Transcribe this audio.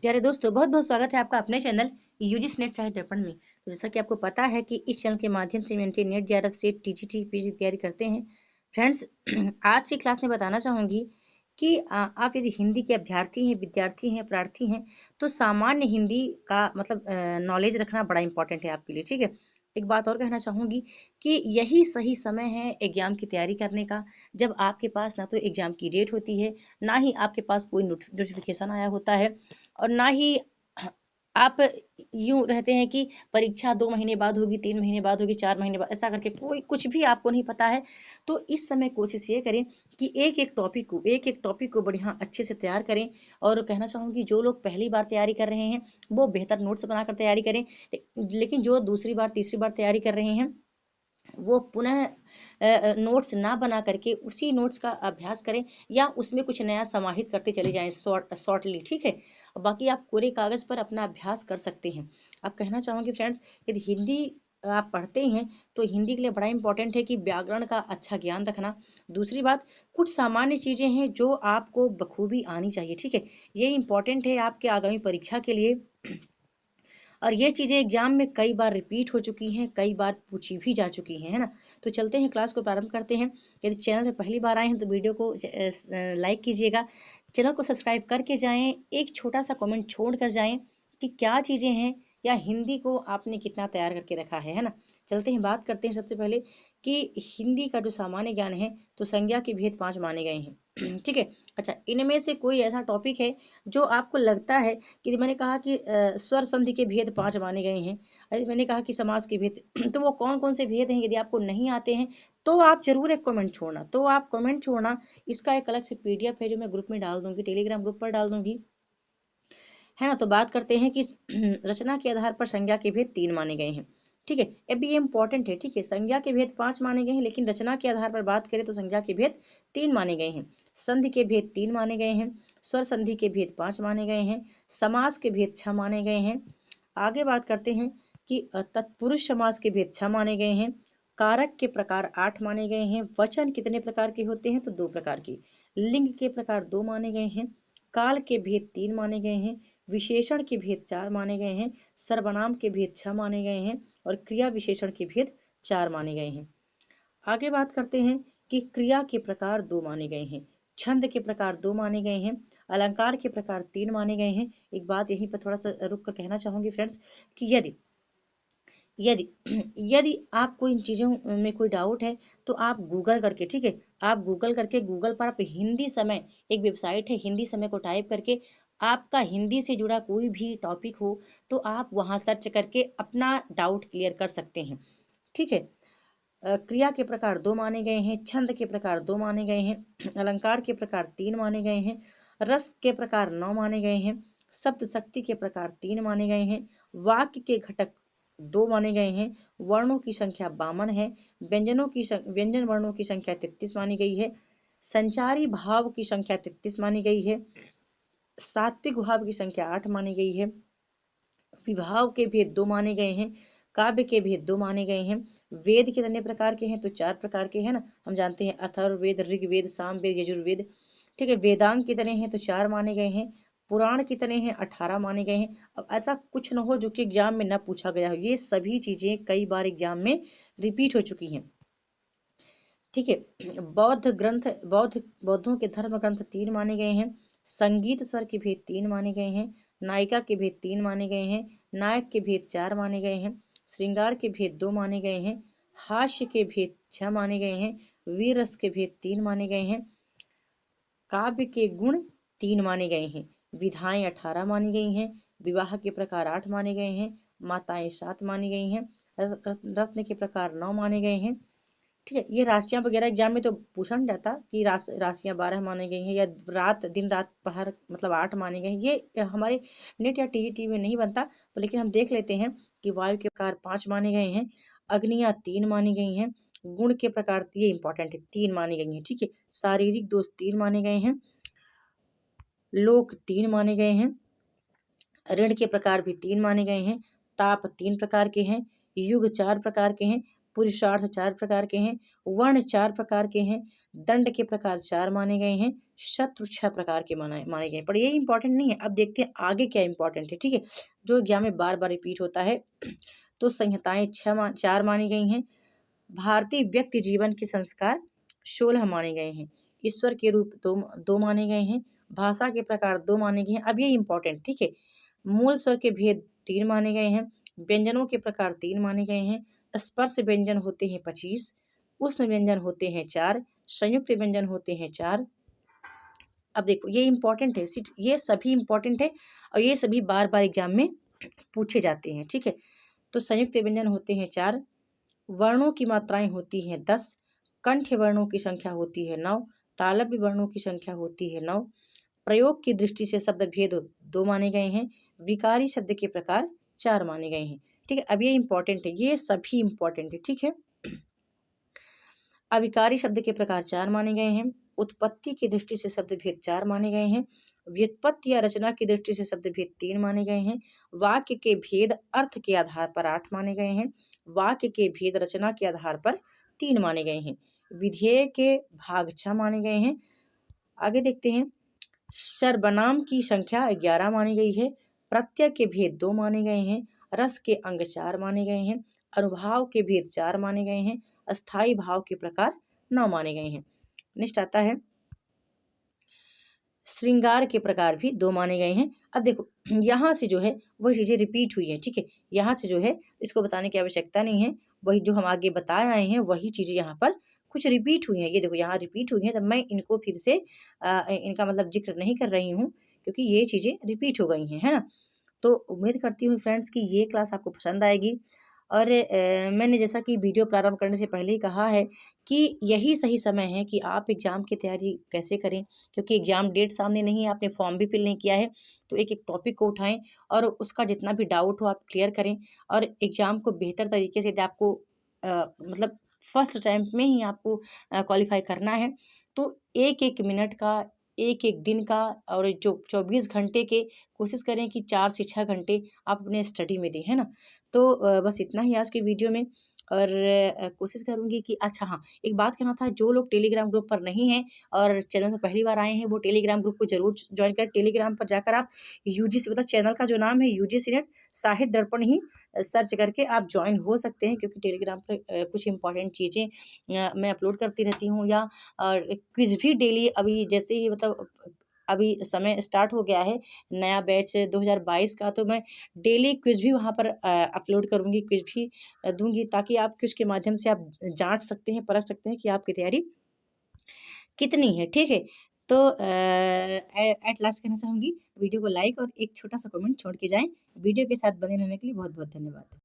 प्यारे दोस्तों, बहुत बहुत स्वागत है आपका अपने चैनल यूजीसी नेट साहित्य दर्पण में। तो जैसा कि आपको पता है कि इस चैनल के माध्यम से एमएनटी नेट जेआरएफ से टीजीटी पीजी की तैयारी करते हैं। फ्रेंड्स, आज की क्लास में बताना चाहूंगी कि आप यदि हिंदी के अभ्यर्थी हैं, विद्यार्थी हैं, प्रार्थी हैं, तो सामान्य हिंदी का मतलब नॉलेज रखना बड़ा इंपॉर्टेंट है आपके लिए। ठीक है। एक बात और कहना चाहूंगी कि यही सही समय है एग्जाम की तैयारी करने का, जब आपके पास ना तो एग्जाम की डेट होती है, ना ही आपके पास कोई नोटिफिकेशन आया होता है, और ना ही आप यूं रहते हैं कि परीक्षा 2 महीने बाद होगी, 3 महीने बाद होगी, 4 महीने बाद, ऐसा करके कोई कुछ भी आपको नहीं पता है। तो इस समय कोशिश ये करें कि एक एक टॉपिक को बढ़िया अच्छे से तैयार करें। और कहना चाहूँगी, जो लोग पहली बार तैयारी कर रहे हैं वो बेहतर नोट्स बनाकर तैयारी करें। लेकिन जो दूसरी बार तीसरी बार तैयारी कर रहे हैं वो पुनः नोट्स ना बना करके उसी नोट्स का अभ्यास करें, या उसमें कुछ नया समाहित करते चले जाएं शॉर्टली। ठीक है। और बाकी आप कोरे कागज पर अपना अभ्यास कर सकते हैं। अब कहना चाहूँगी फ्रेंड्स, यदि हिंदी आप पढ़ते हैं तो हिंदी के लिए बड़ा इंपॉर्टेंट है कि व्याकरण का अच्छा ज्ञान रखना। दूसरी बात, कुछ सामान्य चीज़ें हैं जो आपको बखूबी आनी चाहिए। ठीक है। ये इंपॉर्टेंट है आपके आगामी परीक्षा के लिए। और ये चीज़ें एग्जाम में कई बार रिपीट हो चुकी हैं, कई बार पूछी भी जा चुकी हैं, है ना। तो चलते हैं, क्लास को प्रारंभ करते हैं। यदि चैनल में पहली बार आए हैं तो वीडियो को लाइक कीजिएगा, चैनल को सब्सक्राइब करके जाएं, एक छोटा सा कमेंट छोड़ कर जाएं कि क्या चीज़ें हैं, या हिंदी को आपने कितना तैयार करके रखा है ना। चलते हैं, बात करते हैं सबसे पहले कि हिंदी का जो सामान्य ज्ञान है, तो संज्ञा के भेद 5 माने गए हैं। ठीक है। अच्छा, इनमें से कोई ऐसा टॉपिक है जो आपको लगता है कि मैंने कहा कि स्वर संधि के भेद 5 माने गए हैं, अरे मैंने कहा कि समास के भेद तो वो कौन कौन से भेद हैं, यदि आपको नहीं आते हैं तो आप जरूर एक कमेंट छोड़ना। इसका एक अलग से पीडीएफ है जो मैं ग्रुप में डाल दूंगी, टेलीग्राम ग्रुप पर डाल दूंगी, है ना। तो बात करते हैं कि रचना के आधार पर संज्ञा के भेद 3 माने गए हैं। ठीक है। अब ये इंपॉर्टेंट है। ठीक है। संज्ञा के भेद 5 माने गए हैं, लेकिन रचना के आधार पर बात करें तो संज्ञा के भेद 3 माने गए हैं। संधि के भेद 3 माने गए हैं। स्वर संधि के भेद 5 माने गए हैं। समास के भेद 6 माने गए हैं। आगे बात करते हैं कि तत्पुरुष समास के भेद 6 माने गए हैं। कारक के प्रकार 8 माने गए हैं। वचन कितने प्रकार के होते हैं, तो 2 प्रकार के। लिंग के प्रकार 2 माने गए हैं। काल के भेद 3 माने गए हैं। विशेषण के भेद 4 माने गए हैं। सर्वनाम के भेद 6 माने गए हैं। और क्रिया विशेषण के भेद 4 माने गए हैं। आगे बात करते हैं कि क्रिया के प्रकार 2 माने गए हैं। छंद के प्रकार 2 माने गए हैं। अलंकार के प्रकार 3 माने गए हैं। एक बात यहीं पर थोड़ा सा रुक कर कहना चाहूंगी फ्रेंड्स, कि यदि यदि यदि आपको इन चीज़ों में कोई डाउट है तो आप गूगल करके, ठीक है, आप गूगल करके, गूगल पर आप हिंदी समय, एक वेबसाइट है हिंदी समय को टाइप करके, आपका हिंदी से जुड़ा कोई भी टॉपिक हो तो आप वहाँ सर्च करके अपना डाउट क्लियर कर सकते हैं। ठीक है। क्रिया के प्रकार 2 माने गए हैं। छंद के प्रकार 2 माने गए हैं। अलंकार के प्रकार 3 माने गए हैं। रस के प्रकार 9 माने गए हैं। शब्द शक्ति के प्रकार 3 माने गए हैं। वाक्य के घटक 2 माने गए हैं। वर्णों की संख्या 52 है। व्यंजन वर्णों की संख्या 33 मानी गई है। संचारी भाव की संख्या 33 मानी गई है। सात्विक भाव की संख्या 8 मानी गई है। विभाव के भेद 2 माने गए हैं। काव्य के भेद 2 माने गए हैं। वेद कितने प्रकार के हैं, तो 4 प्रकार के हैं ना। हम जानते हैं अथर्ववेद, ऋग्वेद, सामवेद, यजुर्वेद। ठीक है। वेदांग कितने हैं, तो 4 माने गए हैं। पुराण कितने हैं, 18 माने गए हैं। अब ऐसा कुछ न हो जो कि एग्जाम में न पूछा गया हो, ये सभी चीजें कई बार एग्जाम में रिपीट हो चुकी हैं। ठीक है। बौद्धों के धर्म ग्रंथ 3 माने गए हैं। संगीत स्वर के भेद 3 माने गए हैं। नायिका के भेद 3 माने गए हैं। नायक के भेद 4 माने गए हैं। श्रृंगार के भेद 2 माने गए हैं। हास्य के भेद 6 माने गए हैं। वीर रस के भेद 3 माने गए हैं। काव्य के गुण 3 माने गए हैं। विधाएं 18 मानी गई हैं। विवाह के प्रकार 8 माने गए हैं। माताएं 7 मानी गई हैं। रत्न के प्रकार 9 माने गए हैं। ठीक है। ये राशियां वगैरह एग्जाम में तो पूछा नहीं जाता कि राशियां 12 मानी गई हैं, या रात दिन रात पहर मतलब 8 मानी गई हैं। ये हमारे नेट या टीईटी में नहीं बनता, लेकिन हम देख लेते हैं कि वायु के प्रकार 5 माने गए हैं। अग्नियां 3 मानी गई हैं। गुण के प्रकार, ये इंपॉर्टेंट है, 3 मानी गई हैं। ठीक है। शारीरिक दोष 3 माने गए हैं। लोक 3 माने गए हैं। ऋण के प्रकार भी 3 माने गए हैं। ताप 3 प्रकार के हैं। युग 4 प्रकार के हैं। पुरुषार्थ 4 प्रकार के हैं, वर्ण 4 प्रकार के हैं, दंड के प्रकार 4 माने गए हैं, शत्रु 6 प्रकार के माने गए हैं। पर ये इंपॉर्टेंट नहीं है। अब देखते हैं आगे क्या इंपॉर्टेंट है, ठीक है, जो एग्जाम में बार बार रिपीट होता है। तो संहिताएं 4 मानी गई हैं। भारतीय व्यक्ति जीवन के संस्कार 16 माने गए हैं। ईश्वर के रूप दो माने गए हैं। भाषा के प्रकार 2 माने गए हैं। अब ये इंपॉर्टेंट, ठीक है, मूल स्वर के भेद 3 माने गए हैं। व्यंजनों के प्रकार 3 माने गए हैं। स्पर्श व्यंजन होते हैं 25, उष्म व्यंजन होते हैं 4, संयुक्त व्यंजन होते हैं 4। अब देखो ये इंपॉर्टेंट है, ये सभी इंपॉर्टेंट है और ये सभी बार बार एग्जाम में पूछे जाते हैं, ठीक है। तो संयुक्त व्यंजन होते हैं 4, वर्णों की मात्राएं होती हैं 10, कंठ वर्णों की संख्या होती है 9, तालव्य वर्णों की संख्या होती है 9। प्रयोग की दृष्टि से शब्द भेद 2 माने गए हैं। विकारी शब्द के प्रकार 4 माने गए हैं, ठीक है। अब ये इंपॉर्टेंट है, ये सभी इंपॉर्टेंट है, ठीक है। अविकारी शब्द के प्रकार 4 माने गए हैं। उत्पत्ति की दृष्टि से शब्द भेद 4 माने गए हैं। व्युत्पत्ति या रचना की दृष्टि से शब्द भेद 3 माने गए हैं। वाक्य के भेद अर्थ के आधार पर 8 माने गए हैं। वाक्य के भेद रचना के आधार पर 3 माने गए हैं। विधेय के भाग 6 माने गए हैं। आगे देखते हैं। सर्वनाम की संख्या 11 मानी गई है। प्रत्यय के भेद 2 माने गए हैं। रस के अंग 4 माने गए हैं। अनुभाव के भेद 4 माने गए हैं। अस्थाई भाव के प्रकार 9 माने गए हैं। नेक्स्ट आता है श्रृंगार के प्रकार भी 2 माने गए हैं। अब देखो यहाँ से जो है वही चीजें रिपीट हुई हैं, ठीक है। यहाँ से जो है इसको बताने की आवश्यकता नहीं है, वही जो हम आगे बताए आए हैं वही चीजें यहाँ पर कुछ रिपीट हुई हैं। ये देखो यहाँ रिपीट हुई हैं, तो मैं इनको फिर से इनका मतलब जिक्र नहीं कर रही हूँ क्योंकि ये चीजें रिपीट हो गई हैं, है ना। तो उम्मीद करती हूँ फ्रेंड्स कि ये क्लास आपको पसंद आएगी। और मैंने जैसा कि वीडियो प्रारंभ करने से पहले ही कहा है कि यही सही समय है कि आप एग्ज़ाम की तैयारी कैसे करें, क्योंकि एग्ज़ाम डेट सामने नहीं है, आपने फॉर्म भी फिल नहीं किया है। तो एक एक टॉपिक को उठाएं और उसका जितना भी डाउट हो आप क्लियर करें और एग्ज़ाम को बेहतर तरीके से यदि आपको मतलब फर्स्ट टाइम में ही आपको क्वालिफाई करना है तो एक एक मिनट का, एक एक दिन का और जो 24 घंटे के कोशिश करें कि 4 से 6 घंटे आप अपने स्टडी में दें, है ना। तो बस इतना ही आज की वीडियो में। और कोशिश करूँगी कि अच्छा हाँ, एक बात कहना था, जो लोग टेलीग्राम ग्रुप पर नहीं हैं और चैनल पर पहली बार आए हैं वो टेलीग्राम ग्रुप को जरूर ज्वाइन करें। टेलीग्राम पर जाकर आप यूजीसी मतलब चैनल का जो नाम है यूजीसी नेट साहित्य दर्पण ही सर्च करके आप ज्वाइन हो सकते हैं, क्योंकि टेलीग्राम पर कुछ इंपॉर्टेंट चीज़ें मैं अपलोड करती रहती हूँ। या क्विज़ भी डेली अभी जैसे ही मतलब अभी समय स्टार्ट हो गया है नया बैच 2022 का, तो मैं डेली क्विज़ भी वहाँ पर अपलोड करूँगी, क्विज़ भी दूँगी, ताकि आप क्विज़ के माध्यम से आप जाँच सकते हैं, परख सकते हैं कि आपकी तैयारी कितनी है, ठीक है। तो एट लास्ट कहना चाहूँगी वीडियो को लाइक और एक छोटा सा कमेंट छोड़ के जाएँ। वीडियो के साथ बने रहने के लिए बहुत बहुत धन्यवाद।